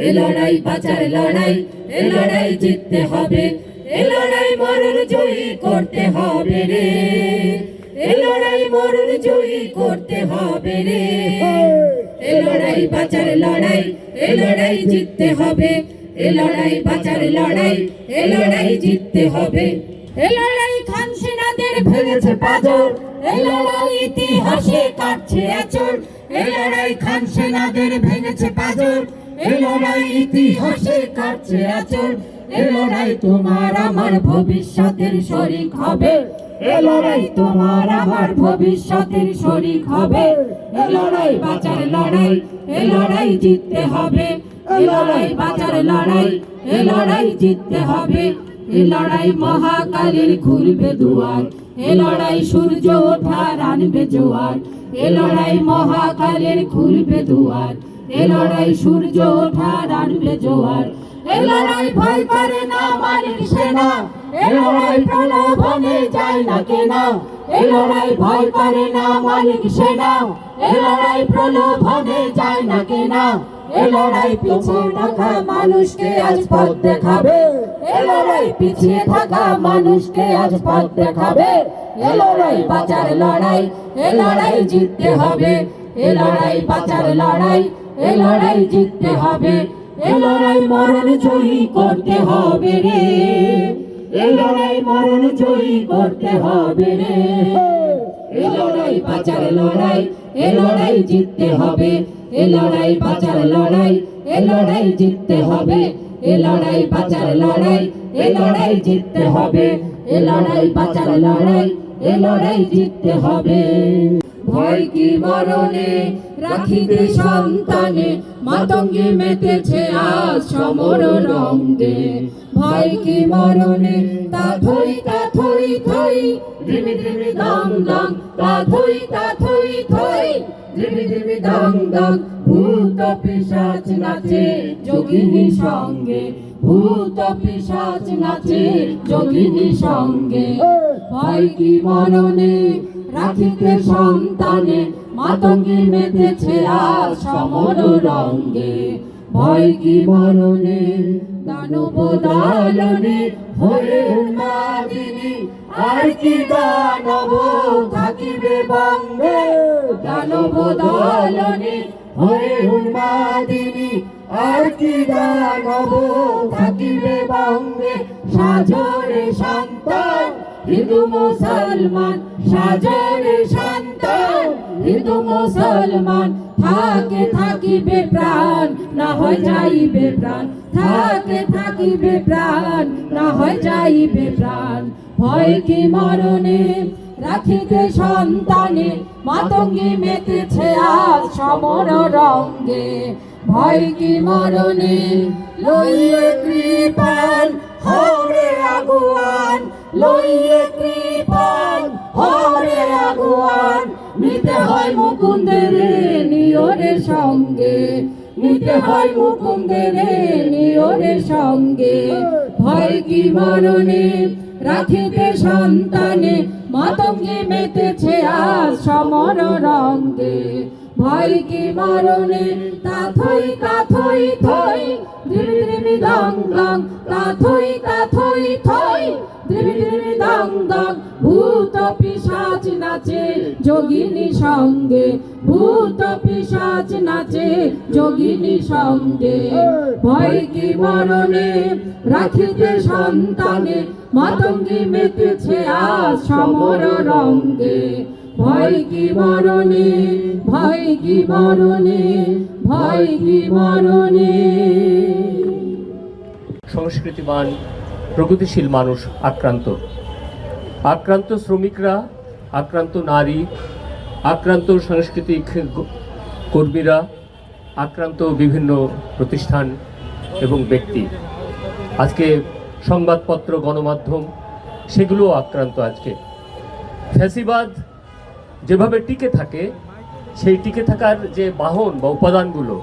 এ লড়াই বাঁচার লড়াই, এ লড়াই জিততে হবে, এ লড়াই মরণ জয়ী করতে হবে রে, এ লড়াই মরণ জয়ী করতে হবে রে। এ লড়াই বাঁচার লড়াই, এ লড়াই জিততে হবে, এ লড়াই বাঁচার লড়াই, এ লড়াই জিততে হবে। এ লড়াই খান সেনাদের ভেঙেছে পাঁজর, এ লড়াই ইতিহাসে কাটছে আঁচল, এ লড়াই খান সেনাদের ভেঙেছে পাঁজর, এ লড়াই ইতিহাসে কাটছে আঁচল। এ লড়াই তোমার আমার ভবিষ্যতের শরিক হবে, এ লড়াই তোমার আমার ভবিষ্যতের শরিক হবে। এ লড়াই বাঁচার লড়াই, এ লড়াই জিততে হবে, এ লড়াই বাঁচার লড়াই, এ লড়াই জিততে হবে। এ লড়াই মহাকালীর খুলবে দুয়ার, এ লড়াই সূর্য ওঠার আনবে জোয়ার, এ লড়াই মহাকালীর খুলবে দুয়ার, এ লড়াই সূর্য ওঠার আনবে জোয়ার। এ লড়াই ভয় করে না মালিক সেনা, এ লড়াই প্রলোভনে যায় না কেনা, এ লড়াই ভয় করে না মালিক সেনা, এ লড়াই প্রলোভনে যায় না কেনা। এ লড়াই পিছিয়ে থাকা মানুষকে আজ পথ দেখাবে, এ লড়াই পিছিয়ে থাকা মানুষকে আজ পথ দেখাবে। এ লড়াই বাঁচার লড়াই, এ লড়াই জিততে হবে, এ লড়াই বাঁচার লড়াই, এ লড়াই জিততে হবে। এ লড়াই মরণ জয়ী করতে হবে রে, এ লড়াই মরণ জয়ী করতে হবে রে। এ লড়াই বাঁচার লড়াই, এ লড়াই জিততে হবে, এ লড়াই বাঁচার লড়াই, এ লড়াই জিততে হবে। এ লড়াই বাঁচার লড়াই, এ লড়াই জিততে হবে, এ লড়াই বাঁচার লড়াই, এ লড়াই জিততে হবে। ভয় কি মরণে রাখিতে সন্তানে, মাতঙ্গে মেতেছে আজ সমর রঙ্গে। ভয় কি মরণে তা থই তা থই থই, ধিমি ধিমি দং দং, তা থই তা থই থই, ধিমি ধিমি দং দং। ভূত পিশাচ নাচে যোগিনী সঙ্গে, ভূত পিশাচ নাচে যোগিনী সঙ্গে। ভয় কি মরণে রাখিতে সন্তানে, মাতঙ্গী মেতেছে আজ সমর রঙ্গে। ভয় কি মরণে দানব দাননে হয়ে উন্মাদিনী, আর কি দানব থাকিবে বঙ্গে। দানব দাননে হয়ে উন্মাদিনী, আর কি দানব থাকিবে বঙ্গে। সাজরে সন্তান হিন্দু মুসলমান, সাজরে সন্তান হিন্দু মুসলমান। থাকে থাকিবে প্রাণ, না হয় যাইবে প্রাণ, থাকে থাকিবে প্রাণ, না হয় যাইবে প্রাণ। ভয় কি মরণে রাখিতে সন্তানে, মাতঙ্গী মেতেছে আজ সমর রঙ্গে। ভয় কি মরণে লইয়ে কৃপান হরে আগুয়ান, লইয়ে কৃপান হরে আগুয়ান। নিতে হয় মুকুন্দের নিয়রের সঙ্গে, নিতে হয় মুকুন্দের নিয়রের সঙ্গে। ভয় কি মরণে রাখিতে সন্তানে, মাতঙ্গী মেতেছে আজ সমর রঙ্গে। ভয় কি মরণে তা থই তা থই থই, ধিমি ধিমি দং দং, তা থই তা থই থই, ধিমি ধিমি দং দং। ভূত পিশাচ নাচে যোগিনী সঙ্গে, ভূত পিশাচ নাচে যোগিনী সঙ্গে। ভয় কি মরণে রাখিতে সন্তানে, মাতঙ্গী মেতেছে আজ সমর রঙ্গে। ভয় কি মরণে, ভয় কি মরণে, ভয় কি মরণে। সংস্কৃতিবান প্রগতিশীল মানুষ আক্রান্ত, আক্রান্ত শ্রমিকরা, আক্রান্ত নারী, আক্রান্ত সাংস্কৃতিক কর্মীরা, আক্রান্ত বিভিন্ন প্রতিষ্ঠান এবং ব্যক্তি। আজকে সংবাদপত্র গণমাধ্যম সেগুলো আক্রান্ত। আজকে ফ্যাসিবাদ যেভাবে টিকে থাকে, সেই টিকে থাকার যে বাহন বা উপাদানগুলো,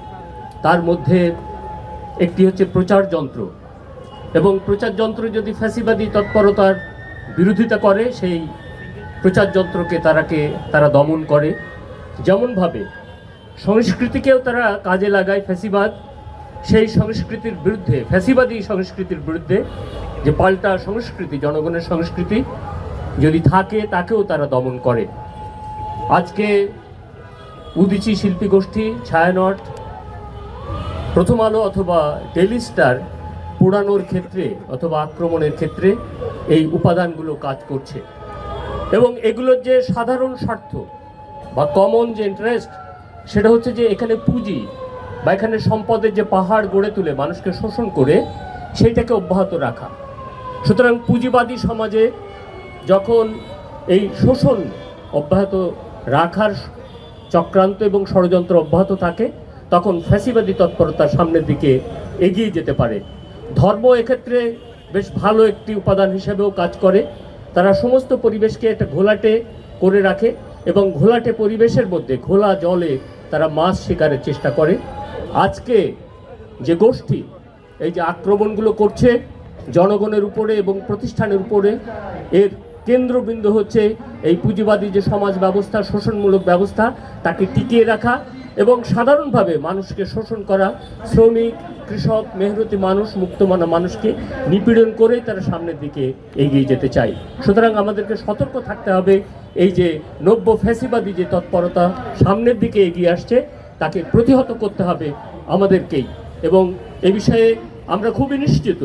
তার মধ্যে একটি হচ্ছে প্রচার যন্ত্র। এবং প্রচার যন্ত্র যদি ফ্যাসিবাদী তৎপরতার বিরোধিতা করে, সেই প্রচার যন্ত্রকে তারা দমন করে। যেমনভাবে সংস্কৃতিকেও তারা কাজে লাগায় ফ্যাসিবাদ, সেই সংস্কৃতির বিরুদ্ধে, ফ্যাসিবাদী সংস্কৃতির বিরুদ্ধে, যে পাল্টা সংস্কৃতি, জনগণের সংস্কৃতি যদি থাকে তাকেও তারা দমন করে। আজকে উদীচী শিল্পী গোষ্ঠী, ছায়ানট, প্রথম আলো অথবা ডেইলি স্টার পোড়ানোর ক্ষেত্রে অথবা আক্রমণের ক্ষেত্রে এই উপাদানগুলো কাজ করছে। এবং এগুলোর যে সাধারণ স্বার্থ বা কমন যে ইন্টারেস্ট, সেটা হচ্ছে যে এখানে পুঁজি বা এখানে সম্পদের যে পাহাড় গড়ে তুলে মানুষকে শোষণ করে সেইটাকে অব্যাহত রাখা। সুতরাং পুঁজিবাদী সমাজে যখন এই শোষণ অব্যাহত রাখার চক্রান্ত এবং ষড়যন্ত্র অব্যাহত থাকে, তখন ফ্যাসিবাদী তৎপরতার সামনের দিকে এগিয়ে যেতে পারে। ধর্ম এক্ষেত্রে বেশ ভালো একটি উপাদান হিসেবেও কাজ করে। তারা সমস্ত পরিবেশকে একটা ঘোলাটে করে রাখে এবং ঘোলাটে পরিবেশের মধ্যে ঘোলা জলে তারা মাছ শিকারের চেষ্টা করে। আজকে যে গোষ্ঠী এই যে আক্রমণগুলো করছে জনগণের উপরে এবং প্রতিষ্ঠানের উপরে, এর কেন্দ্রবিন্দু হচ্ছে এই পুঁজিবাদী যে সমাজ ব্যবস্থা, শোষণমূলক ব্যবস্থা, তাকে টিকিয়ে রাখা এবং সাধারণভাবে মানুষকে শোষণ করা, শ্রমিক, কৃষক, মেহনতি মানুষ, মুক্তমানা মানুষকে নিপীড়ন করে তারা সামনের দিকে এগিয়ে যেতে চায়। সুতরাং আমাদেরকে সতর্ক থাকতে হবে। এই যে নব্য ফ্যাসিবাদী যে তৎপরতা সামনের দিকে এগিয়ে আসছে, তাকে প্রতিহত করতে হবে আমাদেরকেই। এবং এ বিষয়ে আমরা খুবই নিশ্চিত